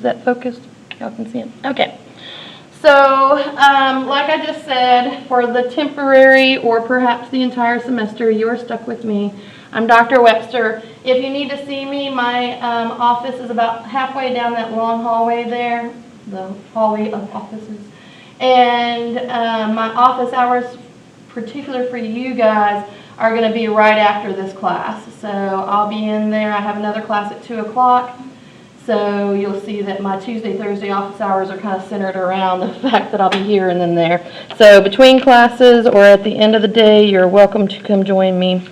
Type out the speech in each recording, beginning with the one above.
Is that focused? Y'all can see it? Okay. So, like I just said, for the temporary or perhaps the entire semester, you are stuck with me. I'm Dr. Webster. If you need to see me, my office is about halfway down that long hallway there, the hallway of offices. And my office hours, particular for you guys, are going to be right after this class. So I'll be in there. I have another class at 2 o'clock. So you'll see that my Tuesday, Thursday office hours are kind of centered around the fact that I'll be here and then there. So between classes or at the end of the day, you're welcome to come join me.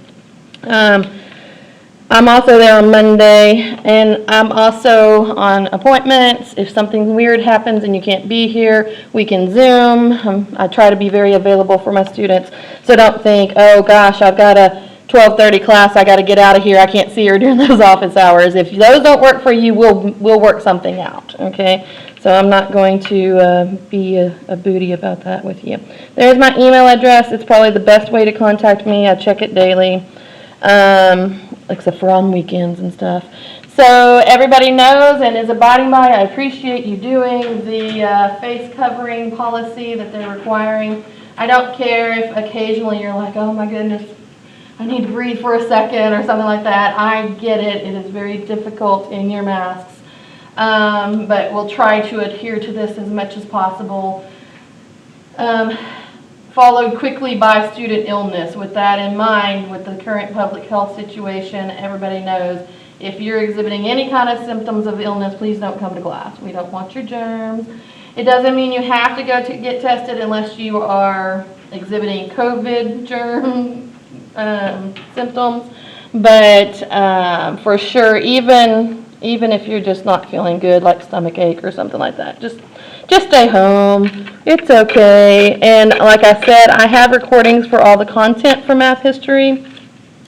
I'm also there on Monday, and I'm also on appointments. If something weird happens and you can't be here, we can Zoom. I try to be very available for my students. So don't think, oh gosh, I've got a 12:30 class, I got to get out of here, I can't see her during those office hours. If those don't work for you, we'll work something out, okay? So I'm not going to be a booty about that with you. There's my email address. It's probably the best way to contact me. I check it daily, except for on weekends and stuff. So everybody knows and is abiding by, I appreciate you doing the face covering policy that they're requiring. I don't care if occasionally you're like, oh my goodness, I need to breathe for a second or something like that. I get it. It is very difficult in your masks. But we'll try to adhere to this as much as possible. Followed quickly by student illness. With that in mind, with the current public health situation, everybody knows if you're exhibiting any kind of symptoms of illness, please don't come to class. We don't want your germs. It doesn't mean you have to go to get tested unless you are exhibiting COVID germ symptoms, but for sure, even if you're just not feeling good, like stomach ache or something like that, just stay home. It's okay. And like I said, I have recordings for all the content for math history,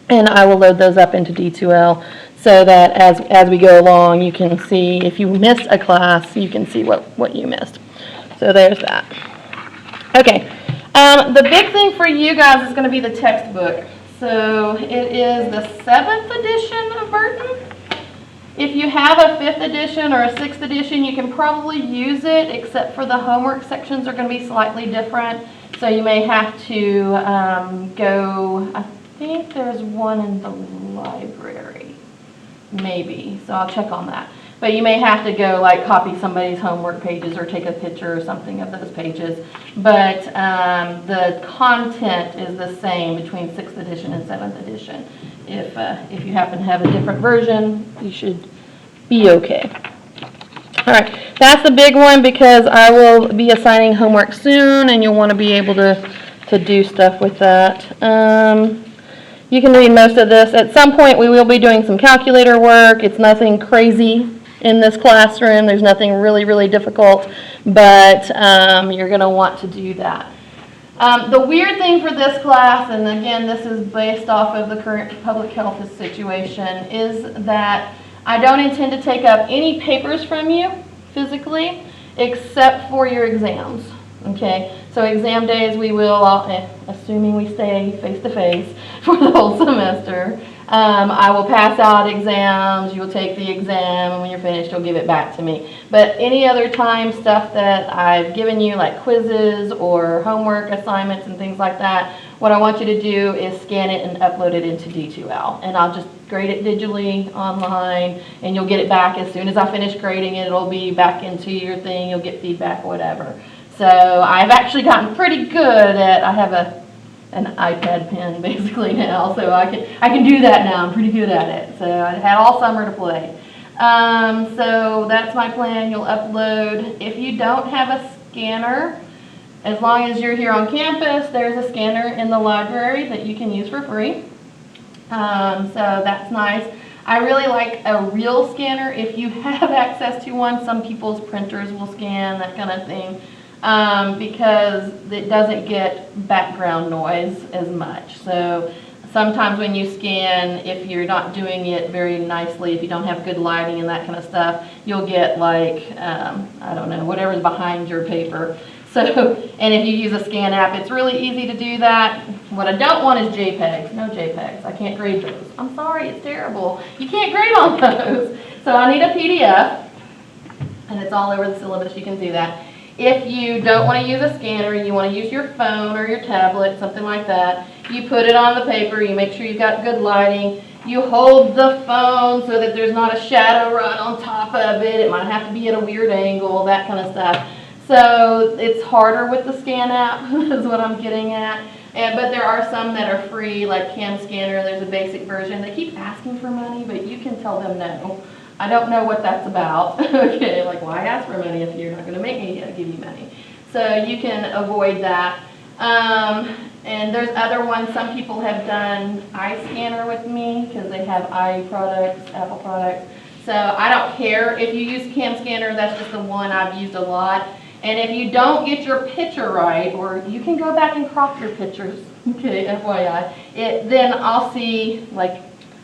and I will load those up into D2L so that as we go along, you can see if you missed a class, you can see what you missed. So there's that. Okay. The big thing for you guys is going to be the textbook. So it is the 7th edition of Burton. If you have a 5th edition or a 6th edition, you can probably use it, except for the homework sections are going to be slightly different. So you may have to go, I think there's one in the library, maybe. So I'll check on that. But you may have to go like copy somebody's homework pages or take a picture or something of those pages. But the content is the same between 6th edition and 7th edition. If you happen to have a different version, you should be okay. All right, that's the big one because I will be assigning homework soon and you'll want to be able to do stuff with that. You can read most of this. At some point we will be doing some calculator work. It's nothing crazy in this classroom. There's nothing really, really difficult, but you're going to want to do that. The weird thing for this class, and again, this is based off of the current public health situation, is that I don't intend to take up any papers from you physically, except for your exams. Okay, so exam days we will, assuming we stay face-to-face for the whole semester, I will pass out exams, you will take the exam, and when you're finished, you'll give it back to me. But any other time, stuff that I've given you, like quizzes or homework assignments and things like that, what I want you to do is scan it and upload it into D2L. And I'll just grade it digitally online, and you'll get it back as soon as I finish grading it. It'll be back into your thing, you'll get feedback or whatever. So I've actually gotten pretty good at, I have an iPad pen basically now, so I can do that now. I'm pretty good at it. So I had all summer to play. So that's my plan. You'll upload. If you don't have a scanner, as long as you're here on campus, there's a scanner in the library that you can use for free. So that's nice. I really like a real scanner if you have access to one. Some people's printers will scan, that kind of thing. Because it doesn't get background noise as much. So sometimes when you scan, if you're not doing it very nicely, if you don't have good lighting and that kind of stuff, you'll get like, I don't know, whatever's behind your paper. So, and if you use a scan app, it's really easy to do that. What I don't want is JPEGs. No JPEGs. I can't grade those. I'm sorry, it's terrible. You can't grade on those. So I need a PDF. and it's all over the syllabus. You can do that. If you don't want to use a scanner, you want to use your phone or your tablet, something like that, you put it on the paper, you make sure you've got good lighting, you hold the phone so that there's not a shadow right on top of it, it might have to be at a weird angle, that kind of stuff. So it's harder with the scan app, is what I'm getting at. But there are some that are free, like Cam Scanner, there's a basic version. They keep asking for money, but you can tell them no. I don't know what that's about. Okay, like why ask for money if you're not going to make me give you money? So you can avoid that. And there's other ones. Some people have done iScanner with me because they have i products, Apple products. So I don't care if you use Cam Scanner. That's just the one I've used a lot. And if you don't get your picture right, or you can go back and crop your pictures, okay, FYI, then I'll see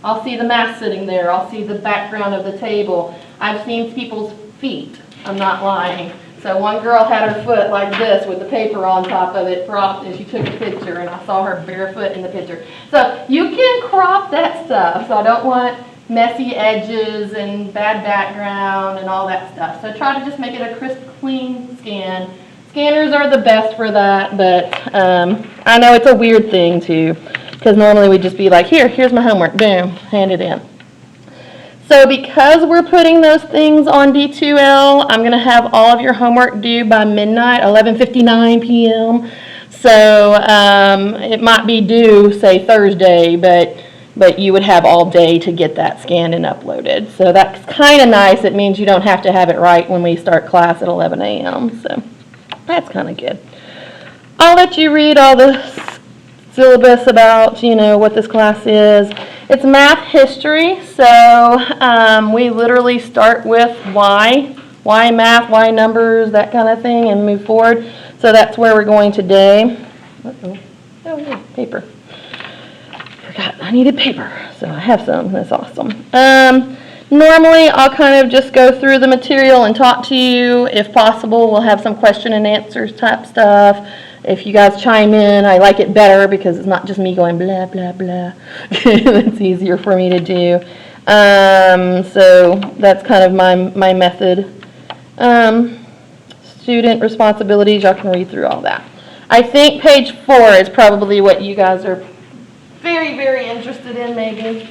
the math sitting there. I'll see the background of the table. I've seen people's feet. I'm not lying. So one girl had her foot like this with the paper on top of it cropped, and she took a picture, and I saw her barefoot in the picture. So you can crop that stuff. So I don't want messy edges and bad background and all that stuff. So try to just make it a crisp, clean scan. Scanners are the best for that, but I know it's a weird thing too, because normally we'd just be like, here's my homework, boom, hand it in. So because we're putting those things on D2L, I'm going to have all of your homework due by midnight, 11:59 p.m. So it might be due, say, Thursday, but you would have all day to get that scanned and uploaded. So that's kind of nice. It means you don't have to have it right when we start class at 11 a.m. So that's kind of good. I'll let you read all the syllabus about, what this class is. It's math history, so we literally start with why math, why numbers, that kind of thing, and move forward. So that's where we're going today. Oh yeah, paper. Forgot I needed paper, so I have some. That's awesome. Normally, I'll kind of just go through the material and talk to you. If possible, we'll have some question and answers type stuff. If you guys chime in, I like it better because it's not just me going blah, blah, blah. It's easier for me to do. So that's kind of my method. Student responsibilities, y'all can read through all that. I think page 4 is probably what you guys are very, very interested in, maybe.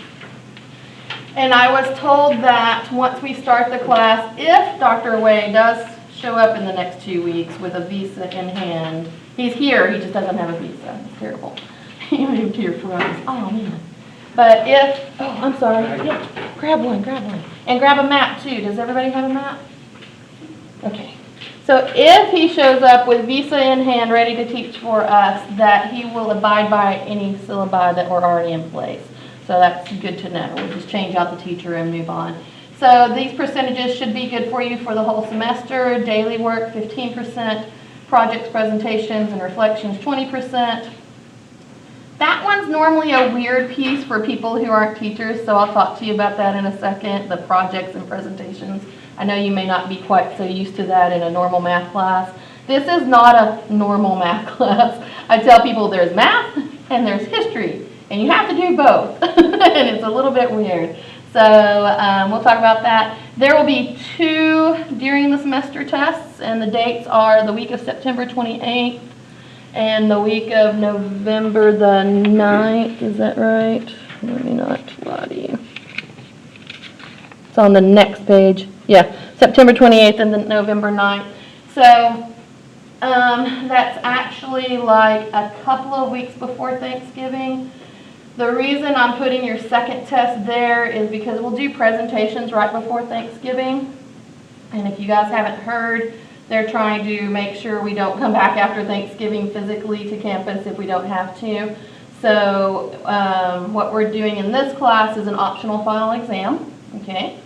And I was told that once we start the class, if Dr. Way does show up in the next 2 weeks with a visa in hand, he's here, he just doesn't have a visa. It's terrible. He moved here for us. Oh, man. But I'm sorry. Yeah, grab one. And grab a map, too. Does everybody have a map? Okay. So if he shows up with visa in hand, ready to teach for us, that he will abide by any syllabi that were already in place. So that's good to know. We'll just change out the teacher and move on. So these percentages should be good for you for the whole semester. Daily work, 15%. Projects, presentations, and reflections, 20%. That one's normally a weird piece for people who aren't teachers, so I'll talk to you about that in a second, the projects and presentations. I know you may not be quite so used to that in a normal math class. This is not a normal math class. I tell people there's math and there's history, and you have to do both, and it's a little bit weird. So we'll talk about that. There will be 2 during the semester tests, and the dates are the week of September 28th and the week of November the 9th. Is that right? Let me not lie to you. It's on the next page. Yeah, September 28th and then November 9th. So that's actually like a couple of weeks before Thanksgiving. The reason I'm putting your second test there is because we'll do presentations right before Thanksgiving. And if you guys haven't heard, they're trying to make sure we don't come back after Thanksgiving physically to campus if we don't have to. So what we're doing in this class is an optional final exam. Okay.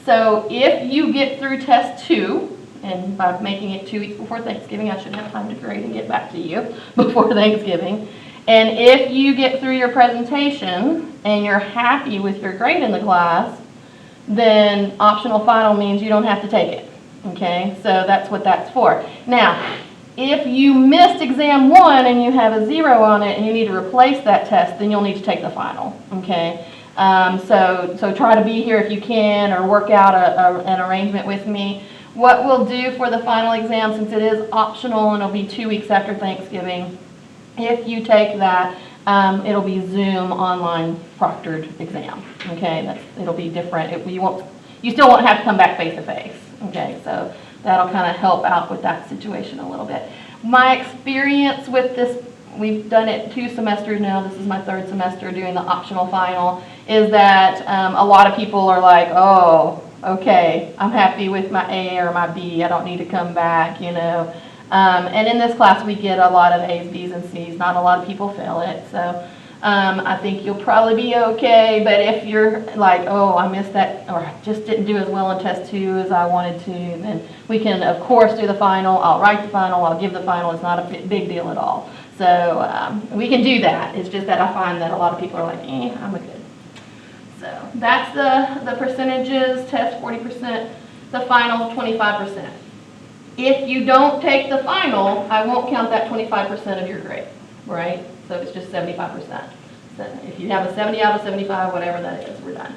So if you get through test 2, and by making it 2 weeks before Thanksgiving, I should have time to grade and get back to you before Thanksgiving. And if you get through your presentation and you're happy with your grade in the class, then optional final means you don't have to take it. Okay, so that's what that's for. Now, if you missed exam 1 and you have a 0 on it and you need to replace that test, then you'll need to take the final. Okay, so try to be here if you can, or work out an arrangement with me. What we'll do for the final exam, since it is optional and it'll be 2 weeks after Thanksgiving, if you take that, it'll be Zoom online proctored exam. Okay, it'll be different. You still won't have to come back face to face. Okay, so that'll kind of help out with that situation a little bit. My experience with this, we've done it 2 semesters now. This is my 3rd semester doing the optional final. Is that a lot of people are like, oh, okay, I'm happy with my A or my B. I don't need to come back, you know. And in this class, we get a lot of A's, B's, and C's. Not a lot of people fail it, so I think you'll probably be okay. But if you're like, oh, I missed that, or I just didn't do as well in test 2 as I wanted to, then we can, of course, do the final. I'll write the final. I'll give the final. It's not a big deal at all. So we can do that. It's just that I find that a lot of people are like, I'm good. So that's the percentages. Test 40%, the final 25%. If you don't take the final, I won't count that 25% of your grade, right? So it's just 75%. So if you have a 70 out of 75, whatever that is, we're done.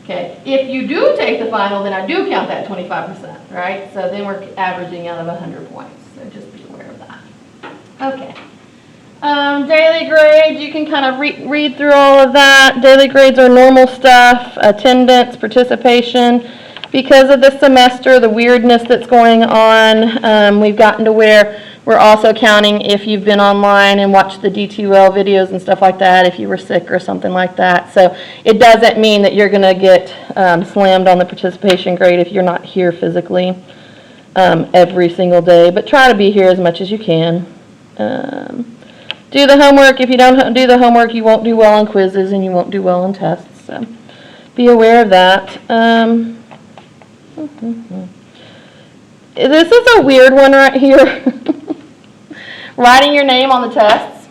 Okay, if you do take the final, then I do count that 25%, right? So then we're averaging out of 100 points. So just be aware of that. Okay. Daily grades, you can kind of read through all of that. Daily grades are normal stuff, attendance, participation. Because of the semester, the weirdness that's going on, we've gotten to where we're also counting if you've been online and watched the D2L videos and stuff like that, if you were sick or something like that. So it doesn't mean that you're going to get slammed on the participation grade if you're not here physically every single day. But try to be here as much as you can. Do the homework. If you don't do the homework, you won't do well on quizzes and you won't do well on tests. So be aware of that. This is a weird one right here. Writing your name on the tests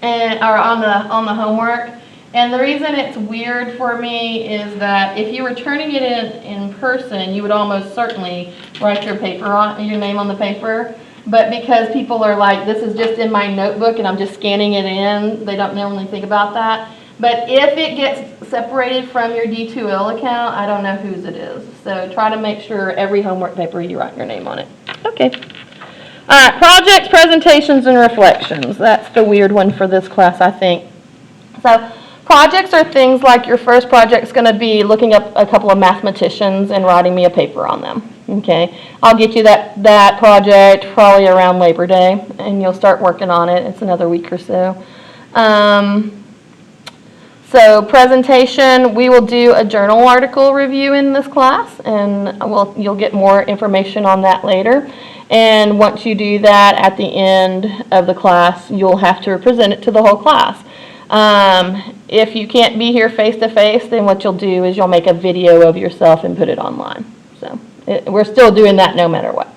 or on the homework. And the reason it's weird for me is that if you were turning it in person, you would almost certainly write your name on the paper. But because people are like, this is just in my notebook and I'm just scanning it in, they don't normally think about that. But if it gets separated from your D2L account, I don't know whose it is. So try to make sure every homework paper you write your name on it. Okay. All right, projects, presentations, and reflections. That's the weird one for this class, I think. So projects are things like your first project's going to be looking up a couple of mathematicians and writing me a paper on them. Okay, I'll get you that project probably around Labor Day, and you'll start working on it. It's another week or so. So presentation, we will do a journal article review in this class, and you'll get more information on that later. And once you do that at the end of the class, you'll have to present it to the whole class. If you can't be here face to face, then what you'll do is you'll make a video of yourself and put it online. So we're still doing that no matter what.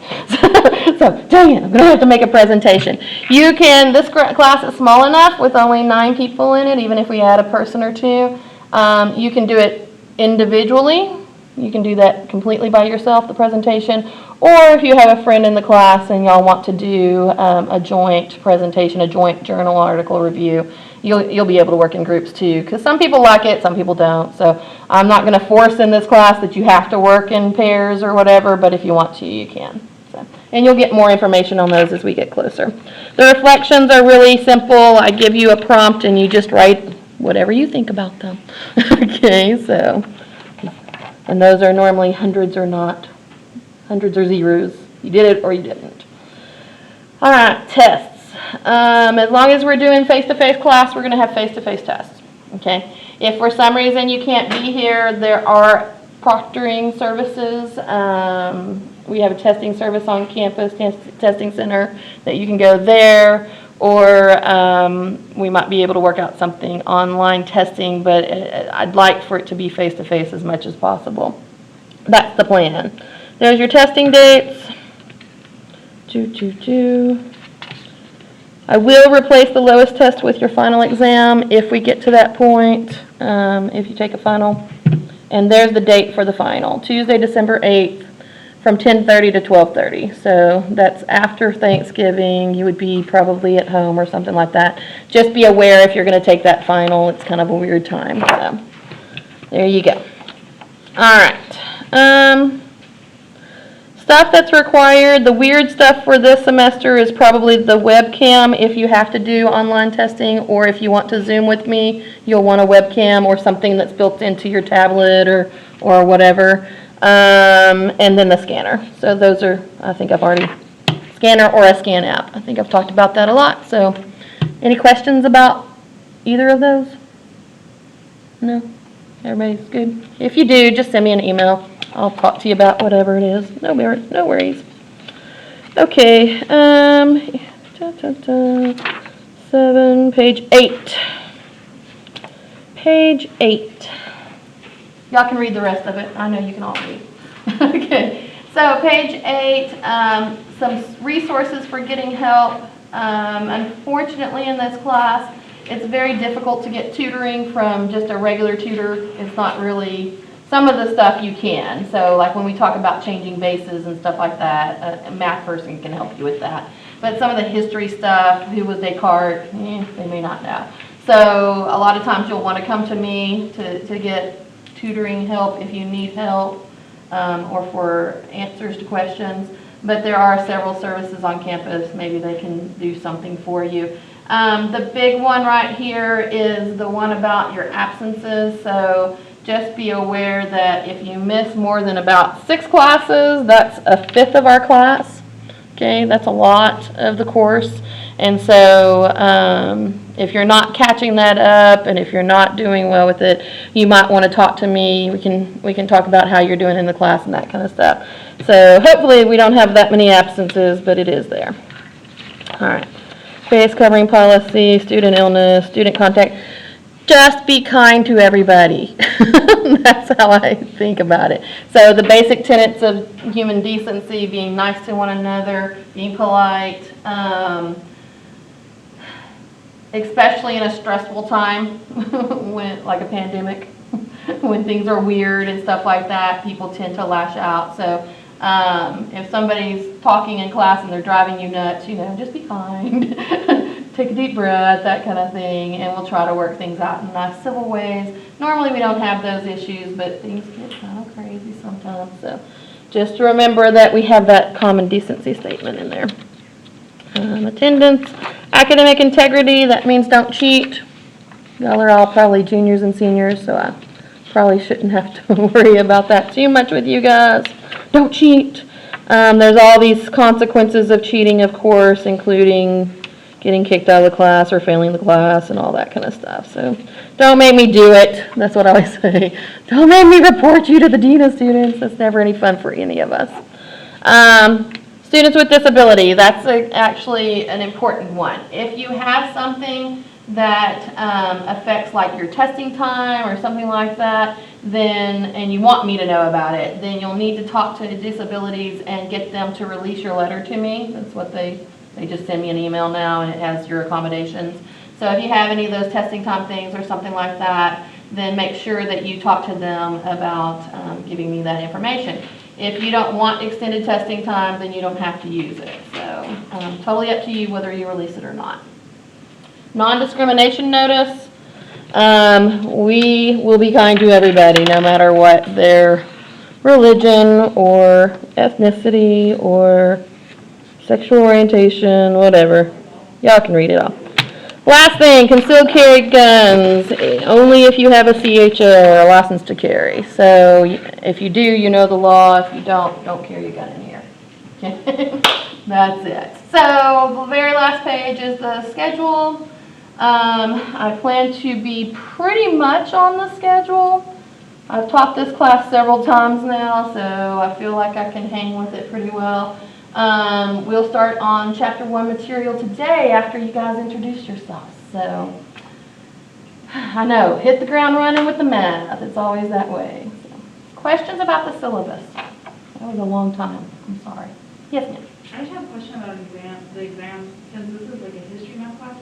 So, dang it, I'm going to have to make a presentation. This class is small enough with only 9 people in it, even if we add a person or 2. You can do it individually. You can do that completely by yourself, the presentation. Or if you have a friend in the class and y'all want to do a joint presentation, a joint journal article review, you'll be able to work in groups too. Because some people like it, some people don't. So I'm not going to force in this class that you have to work in pairs or whatever, but if you want to, you can. And you'll get more information on those as we get closer. The reflections are really simple. I give you a prompt and you just write whatever you think about them. Okay, so, and those are normally hundreds or not. Hundreds or zeros. You did it or you didn't. All right, tests. As long as we're doing face-to-face class, we're going to have face-to-face tests. Okay. If for some reason you can't be here, there are proctoring services. We have a testing service on campus, testing center, that you can go there, or we might be able to work out something online testing, but I'd like for it to be face-to-face as much as possible. That's the plan. There's your testing dates. I will replace the lowest test with your final exam if we get to that point, if you take a final. And there's the date for the final, Tuesday, December 8th. From 10:30 to 12:30. So that's after Thanksgiving. You would be probably at home or something like that. Just be aware if you're going to take that final. It's kind of a weird time. So there you go. All right. Stuff that's required, the weird stuff for this semester is probably the webcam if you have to do online testing, or if you want to Zoom with me, you'll want a webcam or something that's built into your tablet or whatever. And then the scanner. So those are, I think I've already, scanner or a scan app. I think I've talked about that a lot. So any questions about either of those? No? Everybody's good? If you do, just send me an email. I'll talk to you about whatever it is. No worries. Okay, 7, page 8. Page 8. Y'all can read the rest of it. I know you can all read. Okay, so page 8, some resources for getting help. Unfortunately in this class, it's very difficult to get tutoring from just a regular tutor. It's not really, some of the stuff you can. So like when we talk about changing bases and stuff like that, a math person can help you with that. But some of the history stuff, who was Descartes, they may not know. So a lot of times you'll want to come to me to get tutoring help if you need help, or for answers to questions. But there are several services on campus. Maybe they can do something for you. The big one right here is the one about your absences. So just be aware that if you miss more than about 6 classes, that's a 5th of our class. Okay, that's a lot of the course. And so if you're not catching that up and if you're not doing well with it, you might want to talk to me. We can talk about how you're doing in the class and that kind of stuff. So hopefully we don't have that many absences, but it is there. All right. Face covering policy, student illness, student contact. Just be kind to everybody. That's how I think about it. So the basic tenets of human decency, being nice to one another, being polite, especially in a stressful time, when, like a pandemic, when things are weird and stuff like that, people tend to lash out. So if somebody's talking in class and they're driving you nuts, just be kind. Take a deep breath, that kind of thing, and we'll try to work things out in nice civil ways. Normally we don't have those issues, but things get kind of crazy sometimes. So just remember that we have that common decency statement in there. Attendance, academic integrity, that means don't cheat. Y'all are all probably juniors and seniors, so I probably shouldn't have to worry about that too much with you guys. Don't cheat. There's all these consequences of cheating, of course, including getting kicked out of the class or failing the class and all that kind of stuff. So don't make me do it. That's what I always say. Don't make me report you to the dean of students. That's never any fun for any of us. Students with disability, that's actually an important one. If you have something that affects like your testing time or something like that, then, and you want me to know about it, then you'll need to talk to Disabilities and get them to release your letter to me. That's what they just send me an email now and it has your accommodations. So if you have any of those testing time things or something like that, then make sure that you talk to them about giving me that information. If you don't want extended testing time, then you don't have to use it. So totally up to you whether you release it or not. Non-discrimination notice. We will be kind to everybody, no matter what their religion or ethnicity or sexual orientation, whatever. Y'all can read it all. Last thing, concealed carry guns, only if you have a CHO or a license to carry. So if you do, you know the law. If you don't carry a gun in here. Okay? That's it. So the very last page is the schedule. I plan to be pretty much on the schedule. I've taught this class several times now, so I feel like I can hang with it pretty well. We'll start on chapter 1 material today after you guys introduce yourselves. So, I know, hit the ground running with the math. It's always that way. So, questions about the syllabus? That was a long time. I'm sorry. Yes, ma'am. I just have a question about the exams. Since this is like a history math class,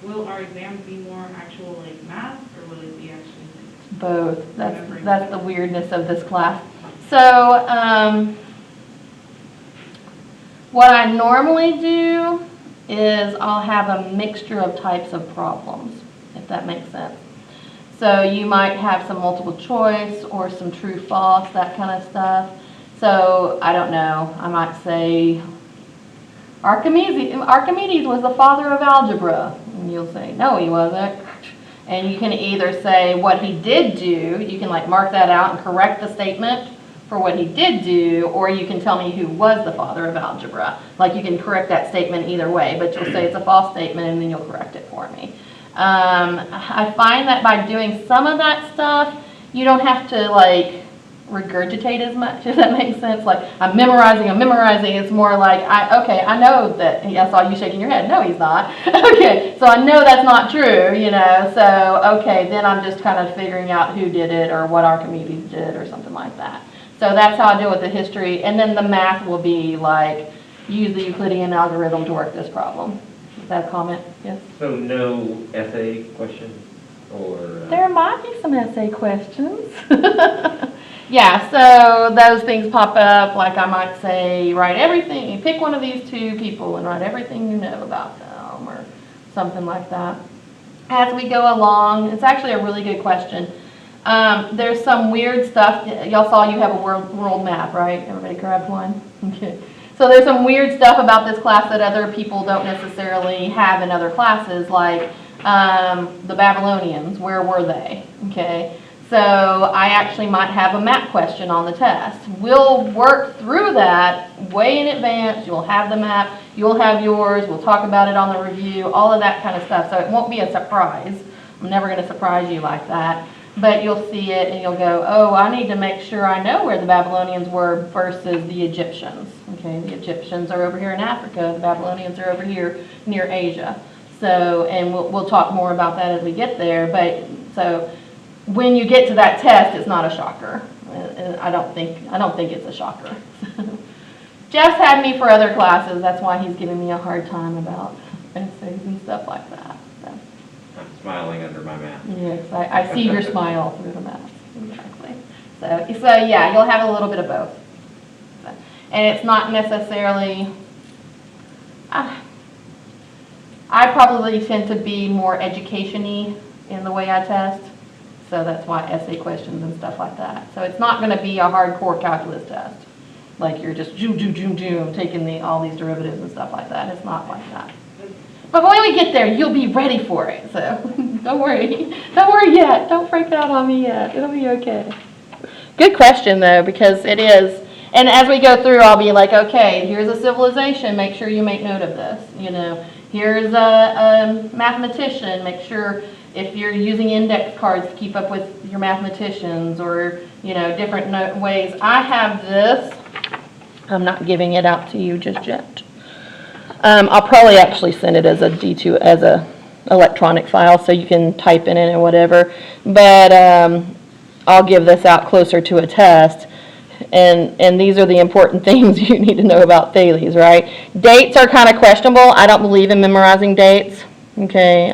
will our exams be more actual like math, or will it be actually like both? That's the weirdness of this class. So, what I normally do is I'll have a mixture of types of problems, if that makes sense. So you might have some multiple choice or some true false, that kind of stuff. So, I don't know, I might say Archimedes was the father of algebra. And you'll say, no, he wasn't. And you can either say what he did do, you can like mark that out and correct the statement for what he did do, or you can tell me who was the father of algebra. Like you can correct that statement either way, but you'll say it's a false statement and then you'll correct it for me. I find that by doing some of that stuff, you don't have to like regurgitate as much, if that makes sense. Like I'm memorizing. It's more like, I know that, I saw you shaking your head. No, he's not. Okay, so I know that's not true, you know, so, okay, then I'm just kind of figuring out who did it or what Archimedes did or something like that. So that's how I deal with the history, and then the math will be like, use the Euclidean algorithm to work this problem. Is that a comment? Yes? So no essay questions or? There might be some essay questions. Yeah, so those things pop up, like I might say, write everything, pick one of these two people and write everything you know about them, or something like that. As we go along, it's actually a really good question. There's some weird stuff. Y'all saw you have a world map, right? Everybody grabbed one? Okay. So there's some weird stuff about this class that other people don't necessarily have in other classes, like the Babylonians, where were they? Okay. So I actually might have a map question on the test. We'll work through that way in advance. You'll have the map, you'll have yours, we'll talk about it on the review, all of that kind of stuff. So it won't be a surprise. I'm never going to surprise you like that. But you'll see it and you'll go, oh, I need to make sure I know where the Babylonians were versus the Egyptians. Okay, the Egyptians are over here in Africa, the Babylonians are over here near Asia. So, and we'll talk more about that as we get there. But so when you get to that test, it's not a shocker. I don't think it's a shocker. Jeff's had me for other classes. That's why he's giving me a hard time about essays and stuff like that. So. I'm smiling under my mask. Yes, I see your smile through the mask. Exactly. So yeah, you'll have a little bit of both. So, and it's not necessarily. I probably tend to be more education-y in the way I test. So that's why essay questions and stuff like that. So it's not going to be a hardcore calculus test. Like you're just taking all these derivatives and stuff like that. It's not like that. But when we get there, you'll be ready for it. So don't worry. Don't worry yet. Don't freak out on me yet. It'll be okay. Good question, though, because it is. And as we go through, I'll be like, okay, here's a civilization. Make sure you make note of this. You know, here's a mathematician. Make sure if you're using index cards to keep up with your mathematicians, or, you know, different ways. I have this. I'm not giving it out to you just yet. I'll probably actually send it as a D2, as a electronic file, so you can type in it or whatever. But I'll give this out closer to a test. And these are the important things you need to know about Thales, right? Dates are kind of questionable. I don't believe in memorizing dates. Okay,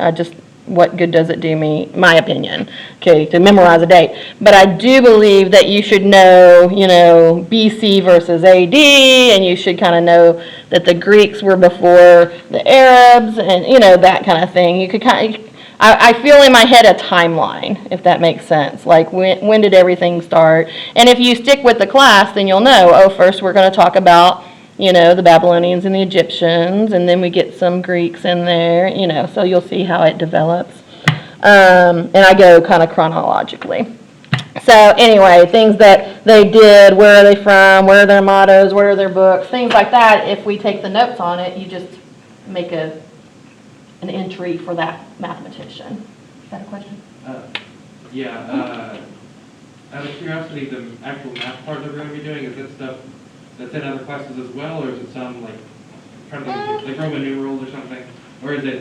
what good does it do me, my opinion, okay, to memorize a date. But I do believe that you should know, you know, BC versus AD, and you should kind of know that the Greeks were before the Arabs, and, you know, that kind of thing. You could kind of, I feel in my head a timeline, if that makes sense. Like, when did everything start? And if you stick with the class, then you'll know, oh, first we're going to talk about, you know, the Babylonians and the Egyptians, and then we get some Greeks in there, you know, so you'll see how it develops. And I go kind of chronologically. So anyway, things that they did, where are they from, where are their mottos, where are their books, things like that. If we take the notes on it, you just make an entry for that mathematician. Is that a question? Yeah. Out of curiosity, the actual math part that we're going to be doing, is that stuff that's in other classes as well, or is it some, like, trying to think, like Roman numerals or something? Or is it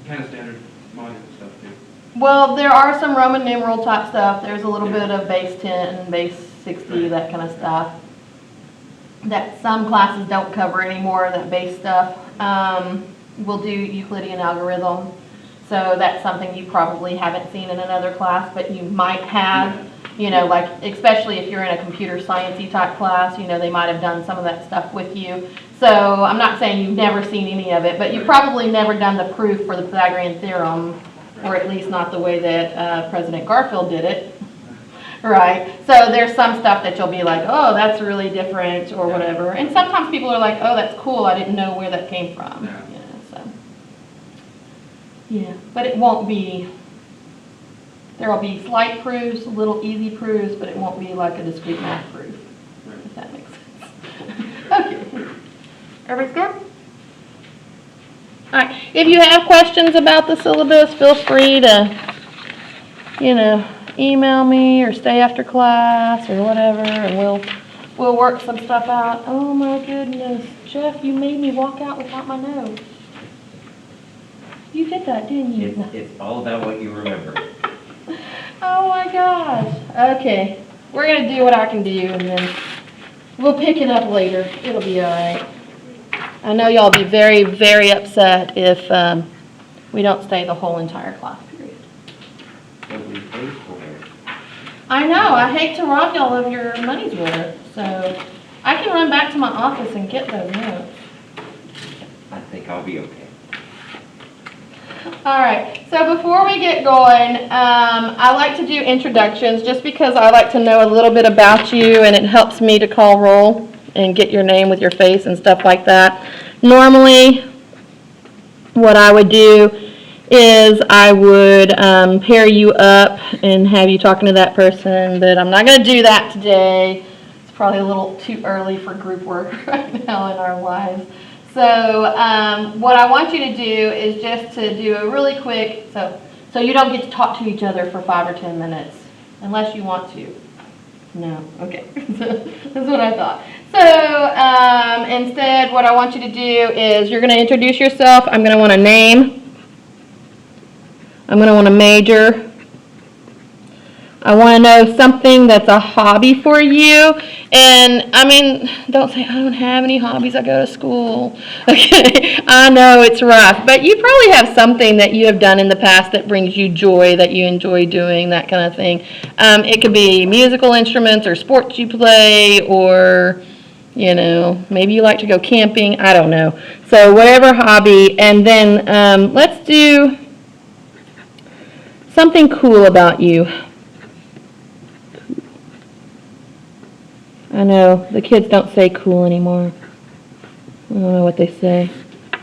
kind of standard modern stuff too? Well, there are some Roman numeral type stuff. There's a little bit of base 10 and base 60, that kind of stuff. That some classes don't cover anymore, that base stuff. We'll do Euclidean Algorithm. So that's something you probably haven't seen in another class, but you might have. You know, like, especially if you're in a computer science-y type class, you know, they might have done some of that stuff with you. So I'm not saying you've never seen any of it, but you've probably never done the proof for the Pythagorean theorem, or at least not the way that President Garfield did it. Right, so there's some stuff that you'll be like, oh, that's really different, or Yeah. whatever. And sometimes people are like, oh, that's cool, I didn't know where that came from. Yeah. You know, so. Yeah, but it won't be, there'll be slight proofs, little easy proofs, but it won't be like a discrete math proof, if that makes sense. Okay. Everybody's good? All right, if you have questions about the syllabus, feel free to, email me or stay after class or whatever, and we'll work some stuff out. Oh my goodness, Jeff, you made me walk out without my notes. You did that, didn't you? It's all about what you remember. Oh my gosh. Okay, we're gonna do what I can do, and then we'll pick it up later. It'll be all right. I know y'all be very, very upset if we don't stay the whole entire class period. What we paid for. I know, I hate to rob y'all of your money's worth, so I can run back to my office and get those notes. I think I'll be okay. All right, so before we get going, I like to do introductions just because I like to know a little bit about you, and it helps me to call roll and get your name with your face and stuff like that. Normally, what I would do is I would pair you up and have you talking to that person, but I'm not going to do that today. It's probably a little too early for group work right now in our lives. So what I want you to do is just to do a really quick, so you don't get to talk to each other for 5 or 10 minutes, unless you want to. No, okay, that's what I thought. So instead, what I want you to do is you're going to introduce yourself. I'm going to want a name. I'm going to want a major. I want to know something that's a hobby for you. And, I mean, don't say, I don't have any hobbies, I go to school. Okay, I know it's rough. But you probably have something that you have done in the past that brings you joy, that you enjoy doing, that kind of thing. It could be musical instruments or sports you play, or, maybe you like to go camping. I don't know. So whatever hobby. And then let's do something cool about you. I know, the kids don't say cool anymore. I don't know what they say,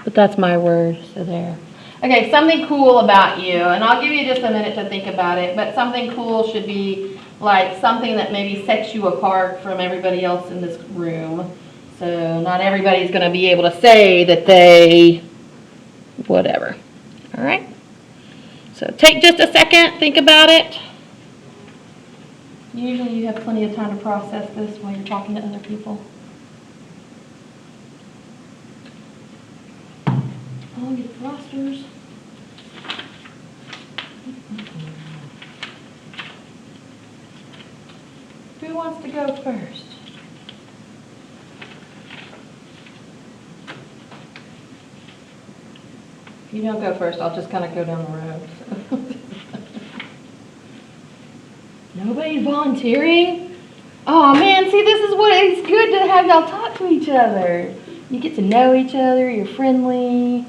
but that's my word, so there. Okay, something cool about you, and I'll give you just a minute to think about it, but something cool should be like something that maybe sets you apart from everybody else in this room. So not everybody's going to be able to say that they, whatever. All right? So take just a second, think about it. Usually you have plenty of time to process this while you're talking to other people. I'll get the rosters. Who wants to go first? If you don't go first, I'll just kind of go down the road. So. Nobody's volunteering? Oh man, see, this is what it's good to have y'all talk to each other. You get to know each other, you're friendly.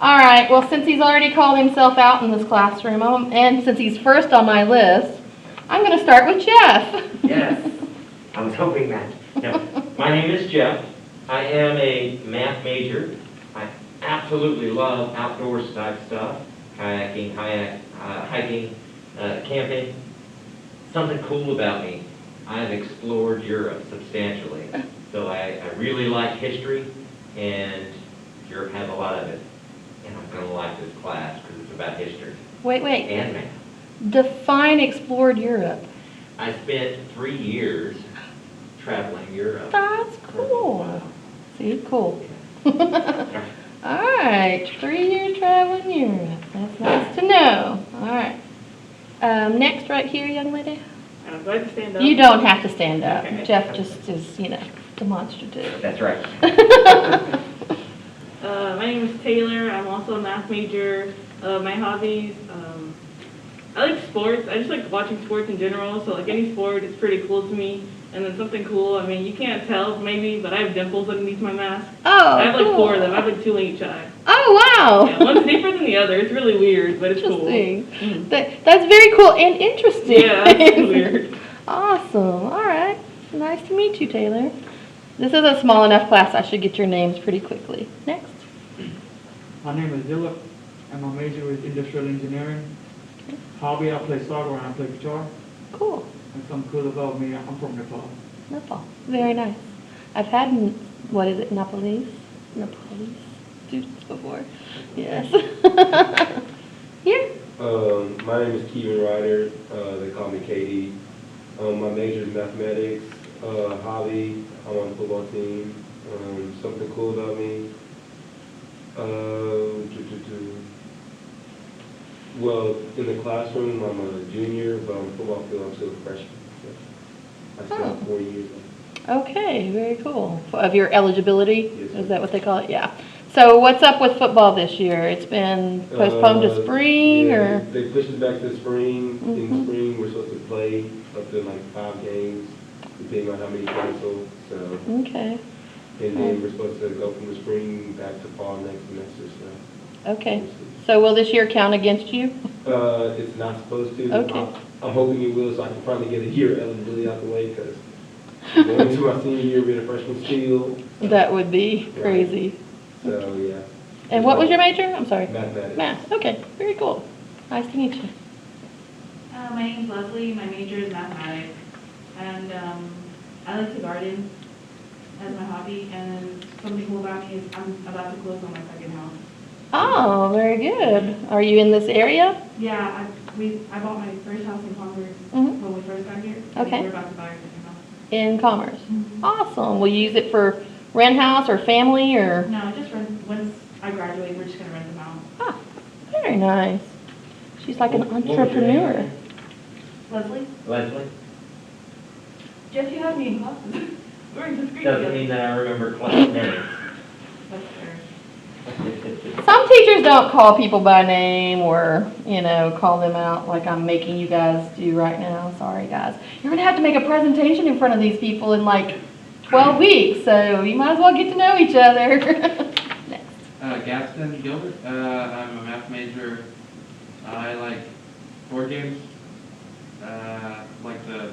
All right, well, since he's already called himself out in this classroom, and since he's first on my list, I'm going to start with Jeff. Yes, I was hoping that. No, my name is Jeff. I am a math major. I absolutely love outdoors type stuff, kayaking, hiking, camping. Something cool about me, I've explored Europe substantially. So I really like history, and Europe has a lot of it. And I'm going to like this class because it's about history Wait. and math. Define explored Europe. I spent 3 years traveling Europe. That's cool. See, cool. All right, 3 years traveling Europe. That's nice to know. All right. Next, right here, young lady. Do I have to stand up? You don't have to stand up. Okay. Jeff just is, demonstrative. That's right. My name is Taylor. I'm also a math major. My hobbies, I like sports. I just like watching sports in general. So like any sport is pretty cool to me. And then something cool, I mean, you can't tell maybe, but I have dimples underneath my mask. Oh, I have like cool. 4 of them. I have like 2 in each eye. Oh, wow. Yeah, one's deeper than the other. It's really weird, but it's cool. Interesting. That's very cool and interesting. Yeah, it's weird. Awesome. All right. Nice to meet you, Taylor. This is a small enough class. I should get your names pretty quickly. Next. My name is Dylan, and my major is industrial engineering. Hobby, I play soccer and I play guitar. Cool. And something cool about me, I'm from Nepal. Nepal. Very nice. I've had, what is it, Nepalese students before. Yes. Here. My name is Kevin Ryder. They call me Katie. My major is mathematics. Hobby, I'm on the football team. Something cool about me. Well, in the classroom, I'm a junior, but on the football field, I'm still a freshman. So I still have 4 years left. Okay, very cool. Of your eligibility? Yes, Is that what they call it? Yeah. So what's up with football this year? It's been postponed to spring, yeah, or? They pushed it back to spring. In Mhm. spring, we're supposed to play up to like 5 games, depending on how many cancel. So, Okay. and then we're supposed to go from the spring back to fall next semester. So Okay. we'll see. So will this year count against you? It's not supposed to. Okay. I'm hoping it will, so I can finally get a year eligibility out the way, because going into my senior year being a freshman still. That would be crazy. So, yeah. And what was your major? I'm sorry. Mathematics. Math. Okay. Very cool. Nice to meet you. My name's Leslie, my major is mathematics, and I like to garden as my hobby, and something cool about me is I'm about to close on my second house. Oh, very good. Are you in this area? Yeah, I bought my first house in Congress Mhm. when we first got here. and Okay. We're about to buy our second house. In Commerce. Mhm. Awesome. Will you use it for rent house or family or? No, just rent, once I graduate, we're just gonna rent them out. Ah, very nice. She's like an What was your name entrepreneur. again? Leslie, Leslie? Jeff, you have me in classes. We're in discreet. Doesn't mean that I remember class names. That's fair. Some teachers don't call people by name or, call them out like I'm making you guys do right now. Sorry, guys. You're going to have to make a presentation in front of these people in like 12 weeks, so you might as well get to know each other. Next. Gaston Gilbert. I'm a math major. I like board games. Like the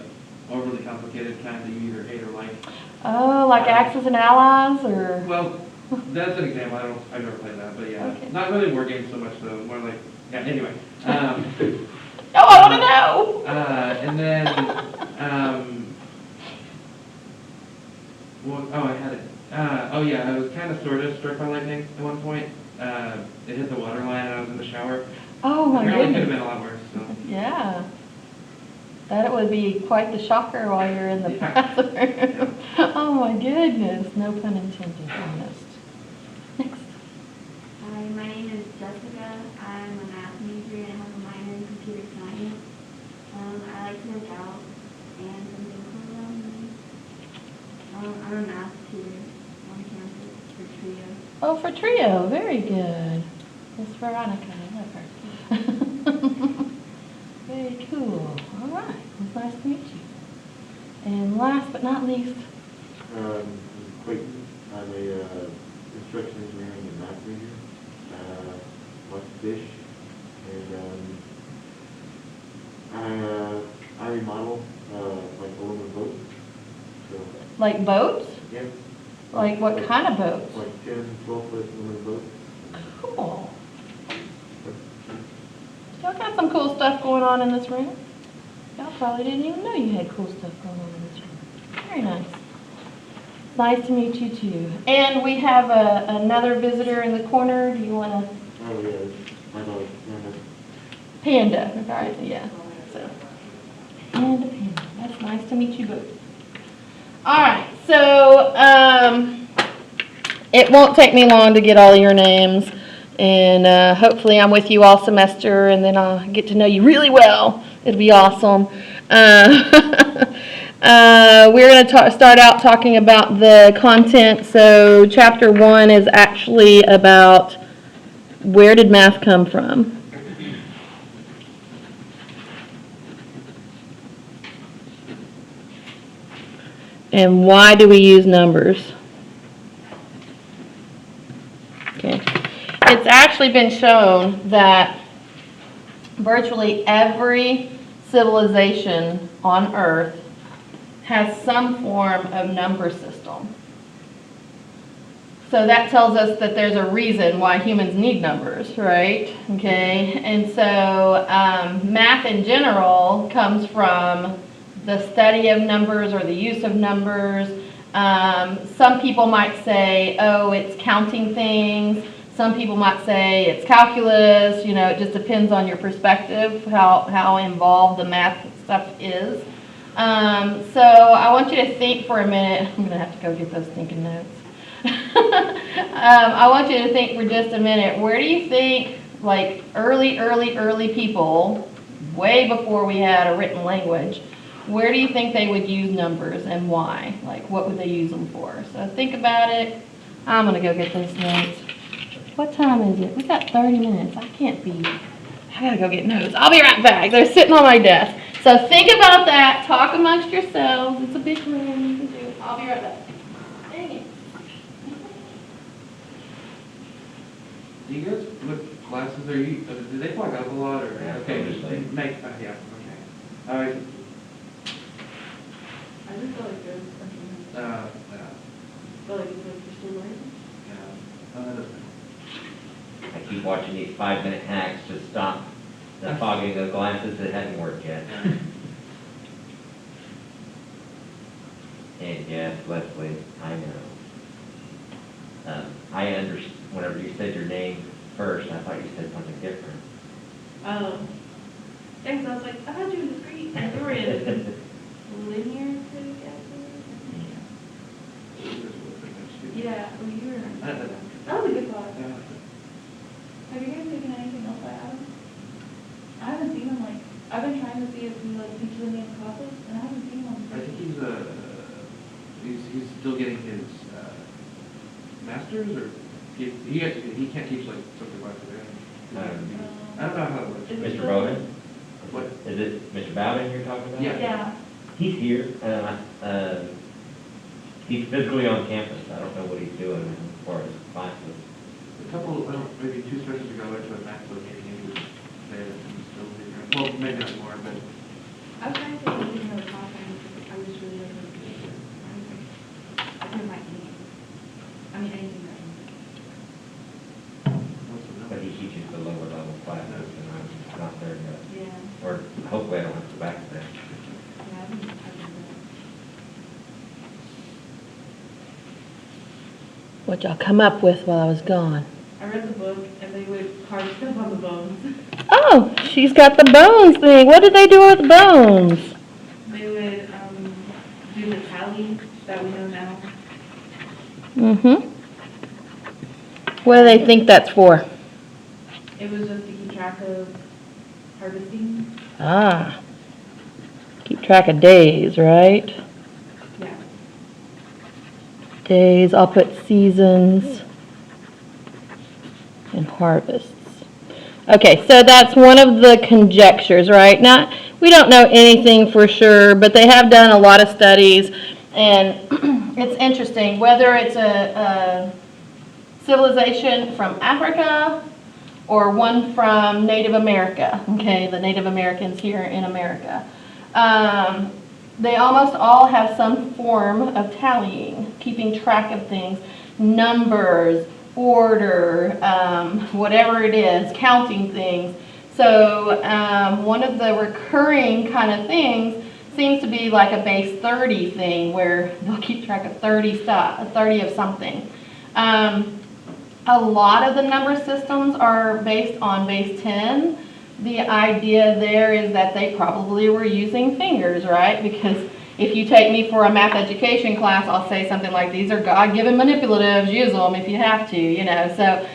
overly complicated kind that you either hate or like. Oh, like Axis and Allies or? Well, that's an example. I've never played that, but yeah. Okay. Not really board games so much though. More like, yeah, anyway. Oh, I want to know! And then, I had it. Oh yeah, I was kind of sort of struck by lightning at one point. It hit the water line and I was in the shower. Oh, my Apparently could have goodness. been a lot worse, so. Yeah. That would be quite the shocker while you're in the Yeah. bathroom. Oh, my goodness. No pun intended, honest. Next. Hi, my name is Jessica. I'm a math major and I have a minor in computer science. I like to work out and something cool about me. I'm a math tutor on campus for TRIO. Oh, for Trio. Very good. Miss Veronica. I love her. Very cool. All right. It's nice to meet you. And last but not least, Clayton, I'm a instruction engineering and math major. Like to fish, and I remodel like aluminum boats. So like boats? yeah, Like what kind of boats? like 10, 12-foot aluminum boats. Cool. Y'all got some cool stuff going on in this room. Y'all probably didn't even know you had cool stuff going on in this room. Very nice. Nice to meet you too. And we have another visitor in the corner. Do you want to? Oh yeah, my dog, Panda. All right, yeah. So, Panda. That's nice to meet you both. All right, so it won't take me long to get all of your names. And hopefully I'm with you all semester, and then I'll get to know you really well. It'll be awesome. We're going to start out talking about the content. So chapter 1 is actually about where did math come from? And why do we use numbers? Okay. It's actually been shown that virtually every civilization on Earth has some form of number system. So that tells us that there's a reason why humans need numbers, right? Okay, and so math in general comes from the study of numbers or the use of numbers. Some people might say, oh, it's counting things. Some people might say it's calculus. You know, it just depends on your perspective, how involved the math stuff is. So I want you to think for a minute. I'm going to have to go get those thinking notes. I want you to think for just a minute. Where do you think, like, early people, way before we had a written language, where do you think they would use numbers and why? Like, what would they use them for? So think about it. I'm going to go get those notes. What time is it? We got 30 minutes. I got to go get notes. I'll be right back. They're sitting on my desk. So think about that. Talk amongst yourselves. It's a big room. You can do it. I'll be right back. Dang it. Do you guys with glasses, do they plug up a lot, or? Yeah, Okay, obviously. yeah, okay. I just feel like there's something, Yeah. feel like it's like you're still learning. That doesn't. I keep watching these 5-minute hacks to stop the fogging of glasses that hadn't worked yet. And yes, Leslie, I know. Whenever you said your name first, I thought you said something different. Oh. Thanks, I was like, I thought you were discreet, and you were in linear together. Yeah, well, you were in. That was a good class. Have you guys taken anything else by Adam? I haven't seen him, like, I've been trying to see if he, like, teaches any of the classes, and I haven't seen him. I think he's still getting his master's, or he can't teach like something like that. I don't know how it works. Mr. Bowden? What? Is it Mr. Bowden you're talking about? Yeah. Yeah. He's here. He's physically on campus. I don't know what he's doing as far as classes. Maybe 2 semesters ago, I went to a math club meeting, and he was there, and he's still there. Well, maybe not more, but. I was trying to take anything in the class, and I was really like, I couldn't write anything. I mean, anything that. But he teaches the lower level classes, and I'm not there yet. Yeah. Or hopefully I don't have to go back to that. Yeah, I've been What y'all come up with while I was gone? I read the book, and they would carve stuff on the bones. Oh, she's got the bones thing. What did they do with the bones? They would do the tally that we know now. Mm-hmm. What do they think that's for? It was just to keep track of harvesting. Ah, keep track of days, right? Yeah. Days, I'll put seasons and harvests. Okay, so that's one of the conjectures, right? Now, we don't know anything for sure, but they have done a lot of studies, and it's interesting whether it's a civilization from Africa or one from Native America, okay, the Native Americans here in America. They almost all have some form of tallying, keeping track of things, numbers, order, whatever it is, counting things. So one of the recurring kind of things seems to be like a base 30 thing where they'll keep track of 30 of something. A lot of the number systems are based on base 10. The idea there is that they probably were using fingers, right? Because if you take me for a math education class, I'll say something like, these are God-given manipulatives, use them if you have to, you know. So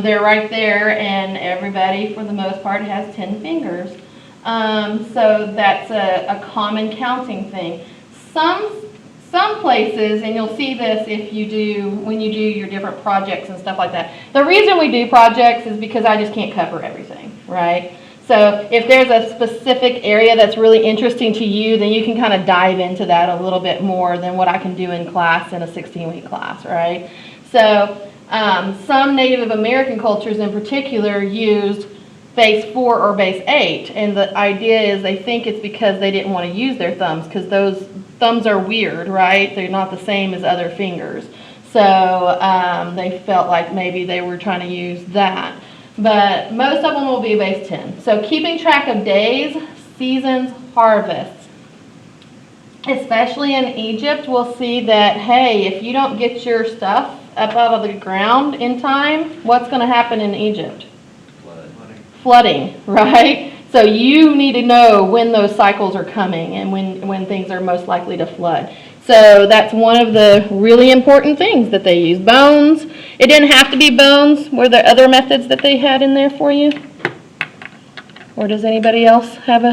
they're right there, and everybody, for the most part, has 10 fingers. So that's a common counting thing. Some places, and you'll see this when you do your different projects and stuff like that. The reason we do projects is because I just can't cover everything, right? So if there's a specific area that's really interesting to you, then you can kind of dive into that a little bit more than what I can do in class in a 16-week class, right? So some Native American cultures in particular used base 4 or base 8, and the idea is they think it's because they didn't want to use their thumbs, because those thumbs are weird, right? They're not the same as other fingers. So they felt like maybe they were trying to use that. But most of them will be base 10. So keeping track of days, seasons, harvests. Especially in Egypt, we'll see that, hey, if you don't get your stuff up out of the ground in time, what's going to happen in Egypt? Flooding, right? So you need to know when those cycles are coming and when things are most likely to flood. So that's one of the really important things that they use. Bones. It didn't have to be bones. Were there other methods that they had in there for you? Or does anybody else have